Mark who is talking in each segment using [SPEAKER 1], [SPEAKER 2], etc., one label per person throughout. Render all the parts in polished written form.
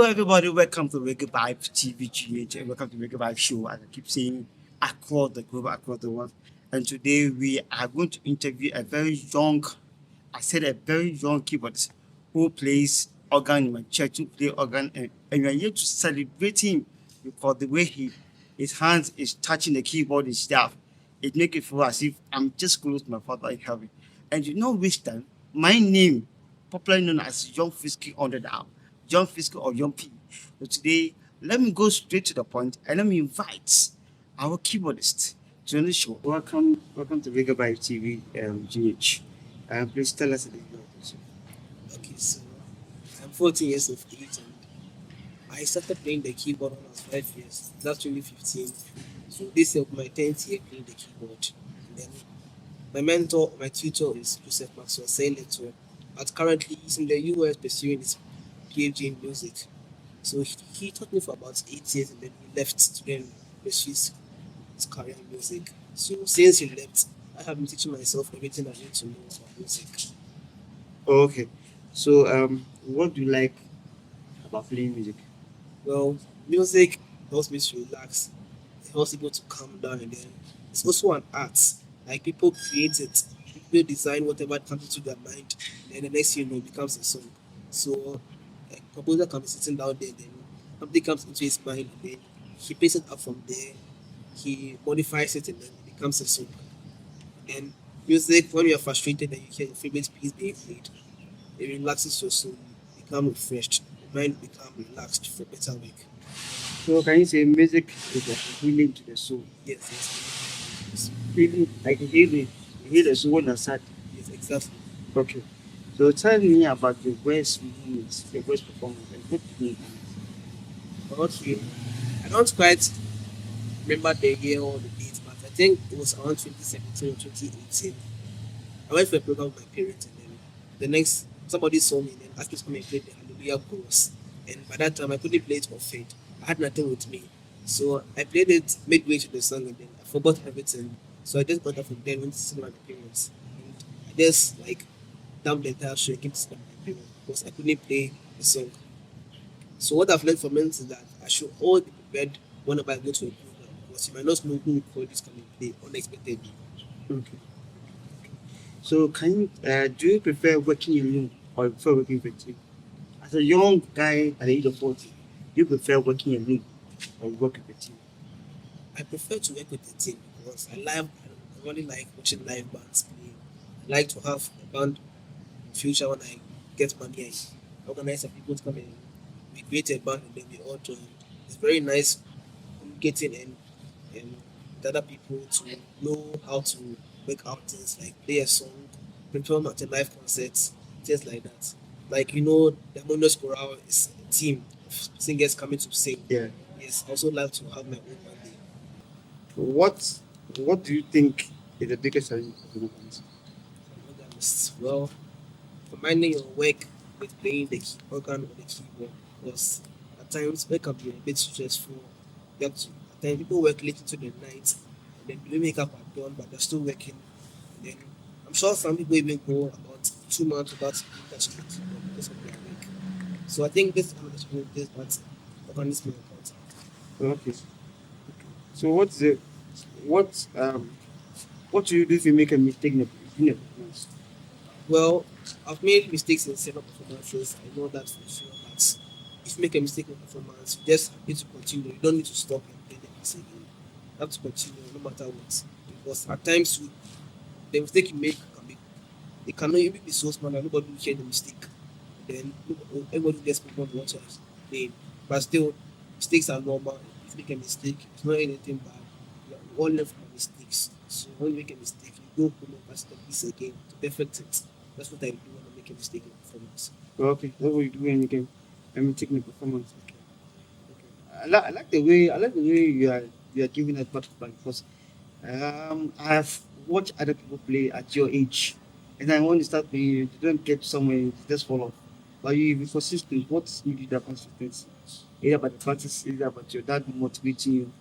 [SPEAKER 1] Hello, everybody. Welcome to Reggae Vibe TVGH and welcome to Reggae Vibe Show. As I keep saying, across the globe, across the world. And today we are going to interview a very young, I said a very young keyboardist who plays organ in my church, who play organ, and we are here to celebrate him because the way his hands is touching the keyboard and stuff, it makes it feel as if I'm just close to my father in heaven. And you know which time? My name, popularly known as Young Fisky on the Down. John Fiscal or Young P. So today, let me go straight to the point and let me invite our keyboardist to the show. Welcome to Gigabyte TV GH. Please tell us a little bit about yourself.
[SPEAKER 2] Okay, so I'm 14 years of age and I started playing the keyboard when I was 5 years. That's 2015. So this is my 10th year playing the keyboard. And then my mentor, my tutor is Joseph Maxwell Senator. But currently he's in the US pursuing his PhD in music. So he taught me for about 8 years and then he left to then pursue his career in music. So since he left, I have been teaching myself everything I need to know about music.
[SPEAKER 1] Okay. So what do you like about playing music?
[SPEAKER 2] Well, music helps me to relax. It helps people to calm down, and then it's also an art. Like people create it, people design whatever comes into their mind, and then the next thing you know, it becomes a song. So, like composer can be sitting down there, then something comes into his mind, and then he picks it up from there. He modifies it, and then it becomes a song. And music, when you are frustrated and you hear your favorite piece being played, it relaxes your soul. You become refreshed. Your mind become relaxed for better work.
[SPEAKER 1] So can you say music is like healing to the soul?
[SPEAKER 2] Yes, yes,
[SPEAKER 1] Healing, like you heal the soul when you're sad.
[SPEAKER 2] yes, exactly.
[SPEAKER 1] Okay. So tell me about your worst moments, your worst performance, and what do you mean?
[SPEAKER 2] Okay. I don't quite remember the year or the date, but I think it was around 2017 or 2018. I went for a program with my parents, and then the next somebody saw me and then asked me to come and play the Hallelujah chorus. And by that time, I couldn't play it or fade. I had nothing with me, so I played it midway to the song, and then I forgot everything. So I just got up from there and went to see my parents, and I just like dumped the entire show and came to see my parents because I couldn't play the song. So what I've learned from it is that I should always be prepared whenever I go to a program because you might not know who call this coming play unexpectedly.
[SPEAKER 1] Okay. So can you do you prefer working alone or you prefer working with a team? As a young guy at the age of 40, do you prefer working alone or working with a team?
[SPEAKER 2] I prefer to work with a team because I really like watching live bands play. I like to have a band in future when I get money. I organize some people to come and we create a band and then we all join. It's very nice communicating and with other people to know how to work out things like play a song, perform at a live concert, things like that. Like the Harmonious Chorale is a team of singers coming to sing.
[SPEAKER 1] Yeah.
[SPEAKER 2] Yes, I also like to have my own band there.
[SPEAKER 1] What What do you think is the biggest challenge of an organizer?
[SPEAKER 2] Organist. Well, combining your work with playing the organ or the keyboard because at times work can be a bit stressful. You have to, at times people work late into the night and then they make up at dawn but they're still working. And then I'm sure some people even go about 2 months without touching the keyboard because of their work. So I think this is one of the challenges that organists may encounter.
[SPEAKER 1] Okay. So what what do you do if you make a mistake in a performance?
[SPEAKER 2] Well, I've made mistakes in several performances. I know that for sure. But if you make a mistake in performance, you just need to continue. You don't need to stop and play the piece again. You have to continue no matter what. Because at times the mistake you make can be it cannot even be so small that nobody will hear the mistake. Then everybody gets moved on to what you have played. But still, mistakes are normal. If you make a mistake, it's not anything bad. We all learn from our mistakes. So when you make a mistake, you go home and pass the piece again to perfect it. That's what I do when I make a mistake in performance.
[SPEAKER 1] Okay, that's what you do when you can take the performance.
[SPEAKER 2] Okay.
[SPEAKER 1] I like the way you are giving that butterfly because I have watched other people play at your age, and then when you start playing, you don't get somewhere, you just fall off. But you be consistent. What gives you that consistency? Either about the practice, either about your dad motivating you,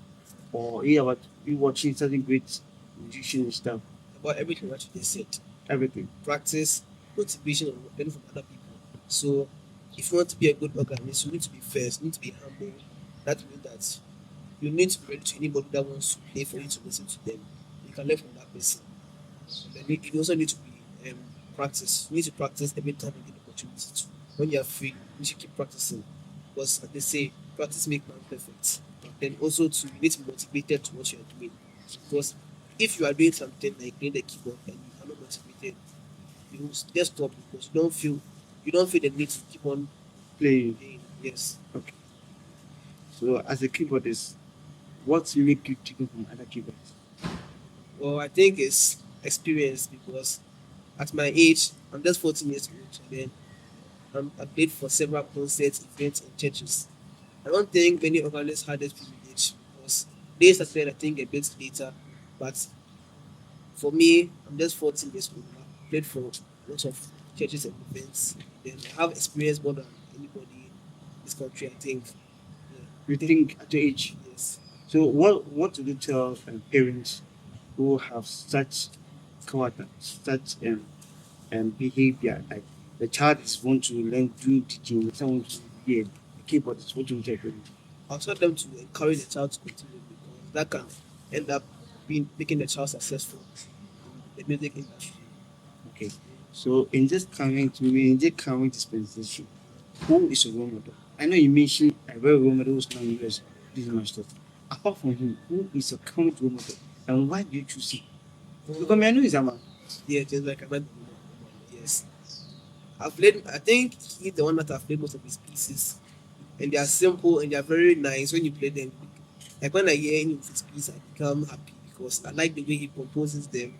[SPEAKER 1] or either about you watching certain great musicians and stuff.
[SPEAKER 2] About everything that you just said.
[SPEAKER 1] Everything.
[SPEAKER 2] Practice, motivation, and learning from other people. So if you want to be a good organist, you need to be first, you need to be humble. That means that you need to be ready to anybody that wants to play for you to listen to them. You can learn from that person. Then you also need to be practice. You need to practice every time you get the opportunity to. When you are free, you should keep practicing. Because as they say, practice make man perfect. But then also to you need to be motivated to what you are doing. Because if you are doing something like playing the keyboard and you are not motivated, you will just stop because you don't feel the need to keep on
[SPEAKER 1] Playing.
[SPEAKER 2] playing. Yes.
[SPEAKER 1] Okay. So as a keyboardist, what make you different from other keyboardists?
[SPEAKER 2] Well, I think it's experience because at my age, I'm just 14 years old, and then I played for several concerts, events, and churches. I don't think many organists had this privilege because they started, I think, a bit later. But for me, I'm just 14 years old. I played for lots of churches and events. Then I have experience more than anybody in this country, I think. Yeah.
[SPEAKER 1] You think at your age?
[SPEAKER 2] Yes.
[SPEAKER 1] So what do you tell parents who have such character, such behavior? Like the child is want to learn do teaching, someone to be a keyboardist. What do you tell them?
[SPEAKER 2] I'll tell them to encourage the child to continue because that can end up making the child successful in the music industry.
[SPEAKER 1] Okay. So in this current dispensation, who is a role model? I know you mentioned a very role model who's now in US this master. Apart from him, who is a current role model? And why do you choose him? Because I know he's a man.
[SPEAKER 2] Yeah, just like I meant. Yes, I've played. I think he's the one that I've played most of his pieces, and they are simple and they are very nice when you play them. Like when I hear any of his pieces, I become happy because I like the way he composes them,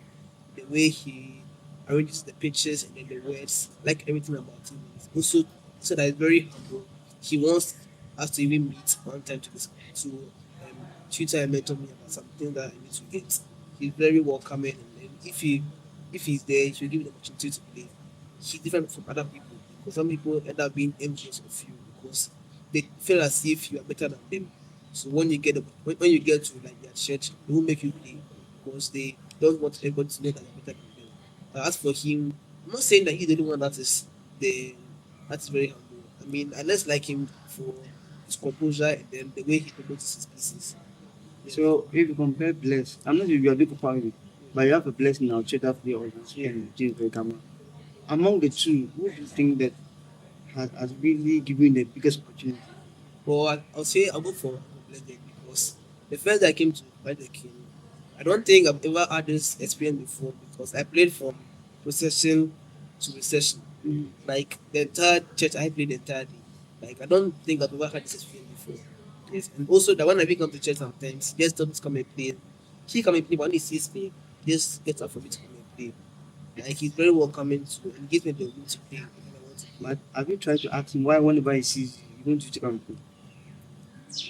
[SPEAKER 2] the way he arranges the pictures and then the words. I like everything about him. Also, so that he's very humble. He wants us to even meet one time tutor and mentor me about something that I need to get. He's very welcoming, and then if he's there, he'll give you the opportunity to play. He's different from other people because some people end up being envious of you because they feel as if you are better than them. So when you get to like their church, they will make you play because they don't want everybody to know that you're better than them. But as for him, I'm not saying that he's the only one the that's very humble. I mean, I just like him for his composure and then the way he composes his pieces. Yeah.
[SPEAKER 1] So if you compare Bless, I'm not sure if you are doing comparison, but you have a Bless now, Check out the audience and James Beckham. Among the two, who do you think that has really given you the biggest opportunity?
[SPEAKER 2] But I'll say I'll go for Blended because the first I came to fight the king, I don't think I've ever had this experience before because I played from procession to recession.
[SPEAKER 1] Mm.
[SPEAKER 2] Like the entire church, I played the entire day. Like I don't think I've ever had this experience before. Yes, and also that when I come to church sometimes, he just doesn't come and play. He come and play, but when he sees me, he just gets up for me to come and play. Like he's very welcoming to and gives me the room to play when I want to play.
[SPEAKER 1] But have you tried to ask him why whenever he sees you, you want to take him?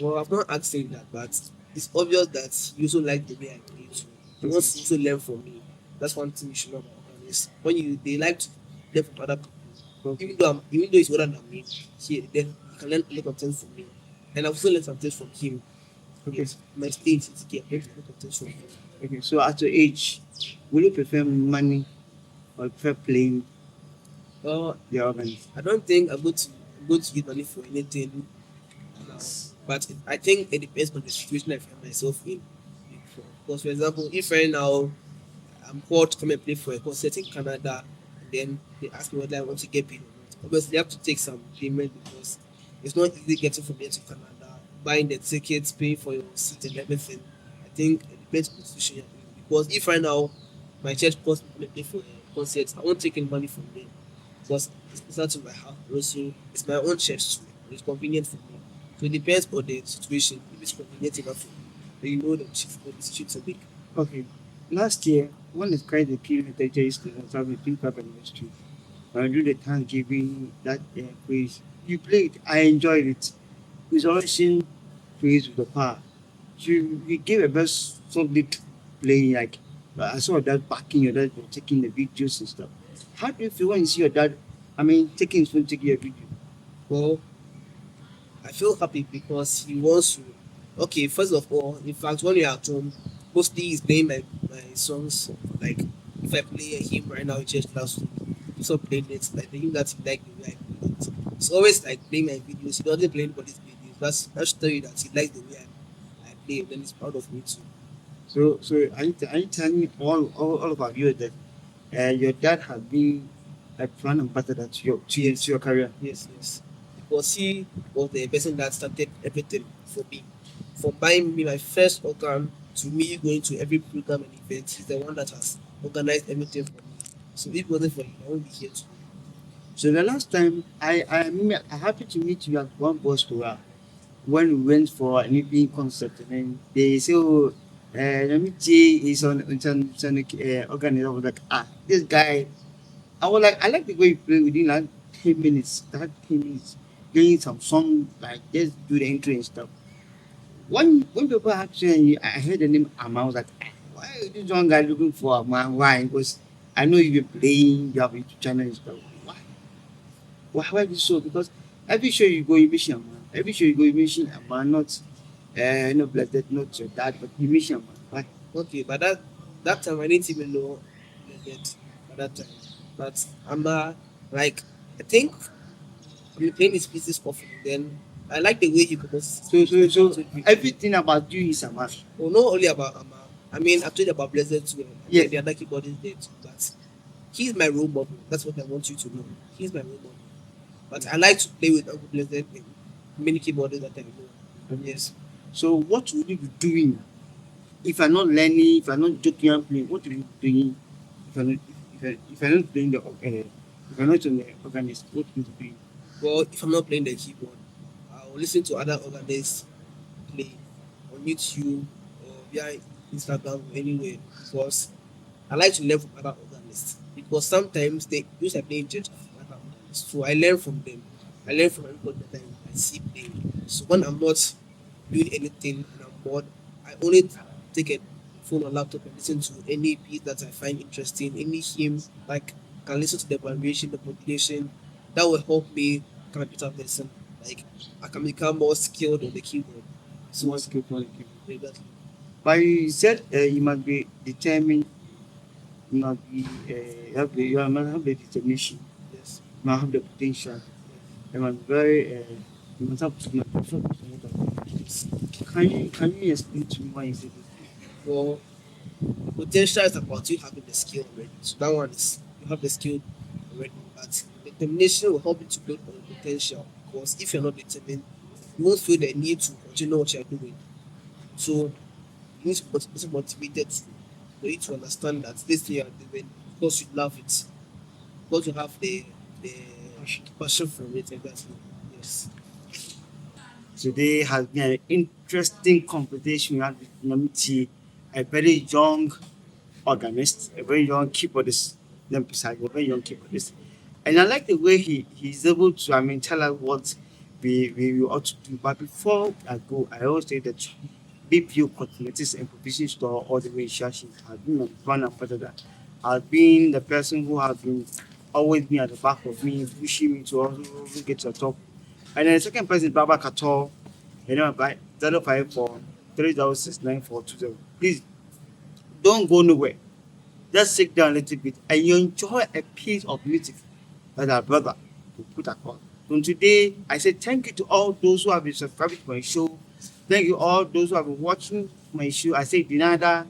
[SPEAKER 2] Well, I've not asked him that, but it's obvious that he also like the way I play too. He wants to also learn from me. That's one thing you should know about organists. When they like to learn from other people,
[SPEAKER 1] Okay.
[SPEAKER 2] even though he's older than me, then he can learn a lot of things from me, and I've also learned some things from him.
[SPEAKER 1] Okay.
[SPEAKER 2] Yes, my stage is get a lot of things from him.
[SPEAKER 1] Okay. So at your age, will you prefer money or prefer playing
[SPEAKER 2] Uh,
[SPEAKER 1] the organs?
[SPEAKER 2] I don't think I'm going to give money for anything now, but I think it depends on the situation I find myself in. Because for example, if right now I'm called to come and play for a concert in Canada, and then they ask me whether I want to get paid or not. Obviously, I have to take some payment because it's not easy getting from here to Canada, buying the tickets, paying for your seat and everything. I think it depends on the situation you're in. Because if right now my church calls me to come and play for a concert, I won't take any money from them because it's not to my house. Also, it's my own church too. It's convenient for me. So it depends on the situation. If it's convenient enough for me, then you know the decision to make.
[SPEAKER 1] Okay. Last year, when it's quite a period that J students have a pick up industry. When I do the Thanksgiving, that quiz, you played. I enjoyed it. It's always seen praise with the power. You gave a best solid playing. Like I saw your dad backing your dad taking the videos and stuff. How do you feel when you see your dad? I mean, taking his phone, taking a video.
[SPEAKER 2] Well, I feel happy because he wants to. Okay, first of all, in fact, when you're at home, mostly he's playing my songs. Like, if I play him right now in church last week, he stop playing it. Like, the him that he like the way I play it. He's always like playing my videos. He doesn't play anybody's videos. That's tell you that he likes the way I play, and then he's proud of me too.
[SPEAKER 1] So are you telling all of our viewers that your dad has been like front and partner to your career?
[SPEAKER 2] Yes, yes. Because he was the person that started everything for me. From buying me my first organ to me going to every program and event. He's the one that has organized everything for me. So if it wasn't for him, I won't be here today.
[SPEAKER 1] So the last time I happy to meet you at one boss Chorale when we went for an evening concert, and then they say, "Oh, Nyametie is on organizer." I was like, "Ah, this guy." I was like, "I like the way you play within like 10 minutes. That 10 minutes, playing some song like just do the intro and stuff." When people actually I heard the name Ama, I was like, "Ah, why is this one guy looking for Ama? Why?" Because I know you've been playing, you have YouTube channel and stuff. Why is it so? Because every show you go, you mention a man. Every show you go, you mention a man, not blessed, not your dad, but you mention a man. Why?
[SPEAKER 2] Okay, but that time I didn't even know yet by that time. But I'm like I think I'm playing his pieces often. Then I like the way he composes.
[SPEAKER 1] So everything about you is a man.
[SPEAKER 2] Well, not only about Ama. I mean, I've told you about Blessed too.
[SPEAKER 1] Yeah.
[SPEAKER 2] The other keyboardist there too. But he's my role model. That's what I want you to know. He's my role model. But I like to play with Uncle Blessed and many keyboardists that I know. Yes.
[SPEAKER 1] So what would you be doing if you're not learning, if you're not joking and playing? What would you be doing if you're not playing if you're not on the organist? What would you be doing?
[SPEAKER 2] Well, if I'm not playing the keyboard, I'll listen to other organists play on YouTube or via Instagram or anywhere because I like to learn from other organists because sometimes they use a playing church of other organists. So I learn from them. I learn from everybody that I see playing. So when I'm not doing anything and I'm bored, I only take a phone or laptop and listen to any piece that I find interesting, any hymn, like I can listen to the variation, the modulation. That will help me become a better person. Like I can become more skilled on the keyboard. So
[SPEAKER 1] More skillful on the keyboard.
[SPEAKER 2] exactly.
[SPEAKER 1] But you said you must be determined, you must be you must have the determination,
[SPEAKER 2] Yes.
[SPEAKER 1] you must have the potential. You must be very you must have you must have
[SPEAKER 2] Yes.
[SPEAKER 1] can you explain to me why you said this?
[SPEAKER 2] Well, potential is about you having the skill already. So that one is you have the skill already. But determination will help you to build on the potential. Because if you're not determined, you won't feel the need to continue what you're doing. So you need to be motivated to for you to understand that this thing you're doing because you love it. Because you have the passion for it exactly. Yes.
[SPEAKER 1] Today has been an interesting conversation we had with Nyametie, a very young organist, a very young keyboardist, then beside a very young keyboardist. And I like the way he's able to, tell us what we ought to do. But before I go, I always say that BPO Cosmetics and Provision Store all the way in Shashi has been a fun and part of that. Has been the person who has been always been at the back of me, pushing me to also get to the top. And then the second person is Baba Kato, by 054 3069 Please don't go nowhere. Just sit down a little bit and you enjoy a piece of music that our brother will put across. So today, I say thank you to all those who have been subscribing to my show. Thank you all those who have been watching my show. I say Dinada,